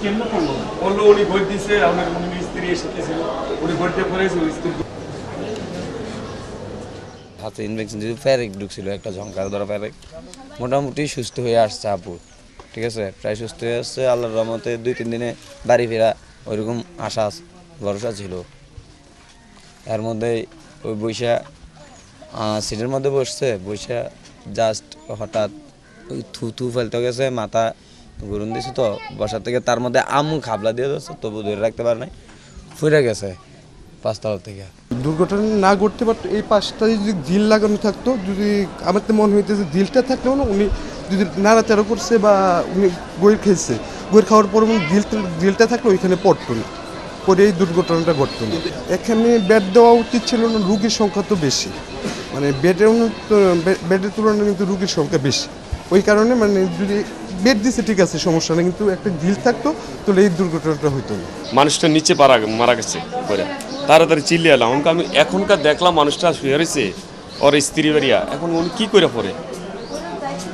কেমনে করলো? বললো উনি ভোট দিছে, আমার উনি স্ত্রী সাথে ছিল, উনি ভোট দিয়ে পড়েছে স্ত্রী হাতে ইনফেকশন যদি প্যারেক ঢুকছিল, একটা ঝঙ্কার ধরা প্যারেক, মোটামুটি সুস্থ হয়ে আসছে আপু। ঠিক আছে, প্রায় সুস্থ হয়ে আসছে আল্লাহর রহমতে। 2-3 দিনে বাড়ি ফেরা ওইরকম আশা ভরসা ছিল। এর মধ্যে ওই বৈশা সিটের মধ্যে বৈশা জাস্ট হঠাৎ ওই থু ফেলতে গেছে, মাথা ঘুরুন দিছে তো বসার থেকে, তার মধ্যে আমু খাবলা দিয়ে যাচ্ছে, তবু ধরে রাখতে পারে নাই, ফুরে গেছে 5 তলা থেকে। দুর্ঘটনা না ঘটতে পারতো, এই পাশটা যদি ঝিল লাগানো থাকতো, যদি আমার তো মনে হইতেছে ঝিলটা থাকলেও না, উনি যদি নাড়াচাড়া করছে বা উনি গৈর খেয়েছে, গৈর খাওয়ার পর উনি ঝিলটা থাকলে ওইখানে পড়তো না, পরে এই দুর্ঘটনাটা ঘটতো না। এখানে বেড দেওয়া উচিত ছিল না, রুগীর সংখ্যা তো বেশি, মানে বেডের তুলনায় কিন্তু রুগীর সংখ্যা বেশি। ওই কারণে মানে যদি বেড দিছে ঠিক আছে, সমস্যা নেই, কিন্তু একটা ঝিল থাকতো তাহলে এই দুর্ঘটনাটা হইতো না। মানুষটা নিচে মারা গেছে করে তাড়াতাড়ি চিল্লিয়ে এলাম। আমি এখনকার দেখলাম মানুষটা শুয়ে রয়েছে, ওর স্ত্রী বাড়িয়া, এখন উনি কী করে পড়ে,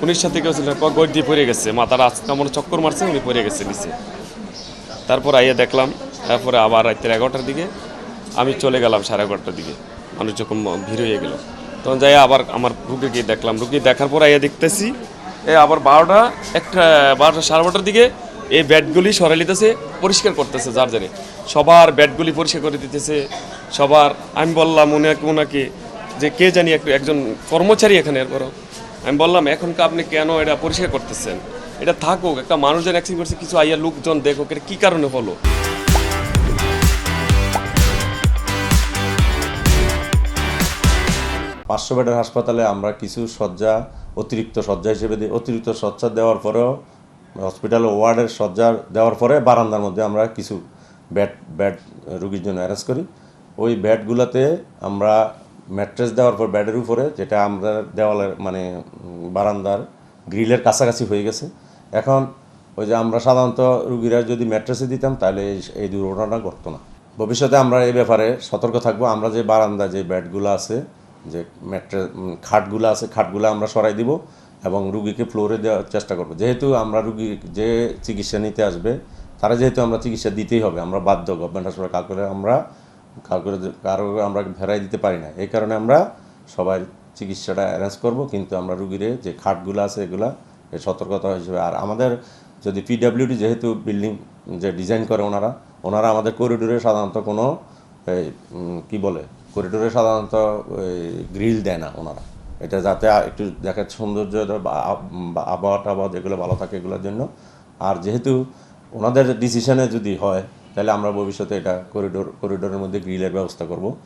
উনির সাথে কেউ ছিল গড় দিয়ে পড়ে গেছে, মাথার আজকে আমার চক্কর মারছে, উনি পড়ে গেছে নিচে। তারপর আইয়া দেখলাম, তারপরে আবার রাত্রে 11টার দিকে আমি চলে গেলাম, 11:30টার দিকে মানুষ যখন ভিড় হয়ে গেল, তখন যাই আবার আমার রুগীকে দেখলাম। রুগী দেখার পর আইয়া দেখতেছি আবার 12টা 12টার দিকে এই ব্যাটগুলি সরাই নিতেছে, পরিষ্কার করতেছে, যার জানে সবার ব্যাটগুলি পরিষ্কার করে দিতেছে সবার। আমি বললাম ওনাকে যে কে জানি একজন কর্মচারী এখানে, এরপরও আমি বললাম এখনকার আপনি কেন এটা পরিষ্কার করতেছেন, এটা থাকুক, একটা মানুষজন অ্যাক্সিডেন্ট করছে, কিছু আইয়া লোকজন দেখুক এটা কী কারণে হলো। 500 বেডের হাসপাতালে আমরা কিছু শয্যা অতিরিক্ত শয্যা হিসেবে দিই। অতিরিক্ত শয্যা দেওয়ার পরেও হসপিটালে ওয়ার্ডের শয্যা দেওয়ার পরে বারান্দার মধ্যে আমরা কিছু বেড রুগীর জন্য অ্যারেঞ্জ করি। ওই বেডগুলোতে আমরা ম্যাট্রেস দেওয়ার পর বেডের উপরে, যেটা আমরা দেওয়ালের মানে বারান্দার গ্রিলের কাছাকাছি হয়ে গেছে। এখন ওই যে আমরা সাধারণত রুগীরা যদি ম্যাট্রেসে দিতাম তাহলে এই দুর্ঘটনাটা ঘটতো না। ভবিষ্যতে আমরা এই ব্যাপারে সতর্ক থাকবো। আমরা যে বারান্দা যে বেডগুলো আছে, যে খাটগুলো আছে, খাটগুলো আমরা সরাই দিব এবং রুগীকে ফ্লোরে দেওয়ার চেষ্টা করবো। যেহেতু আমরা রুগী যে চিকিৎসা নিতে আসবে তারা যেহেতু আমরা চিকিৎসা দিতেই হবে, আমরা বাধ্য, গভর্নমেন্ট হাসপাতাল কারো আমরা ভেড়াই দিতে পারি না। এই কারণে আমরা সবাই চিকিৎসাটা অ্যারেঞ্জ করব, কিন্তু আমরা রুগীরে যে খাটগুলো আছে এগুলা সতর্কতা হিসেবে। আর আমাদের যদি পিডাব্লিউডি যেহেতু বিল্ডিং যে ডিজাইন করে ওনারা আমাদের করিডোরে সাধারণত কোনো করিডোরে সাধারণত গ্রিল দেয় না ওনারা, এটা যাতে একটু দেখার সৌন্দর্য বা আবহাওয়া যেগুলো ভালো থাকে এগুলোর জন্য। আর যেহেতু ওনাদের ডিসিশনে যদি হয় তাহলে আমরা ভবিষ্যতে এটা করিডোরের মধ্যে গ্রিলের ব্যবস্থা করব।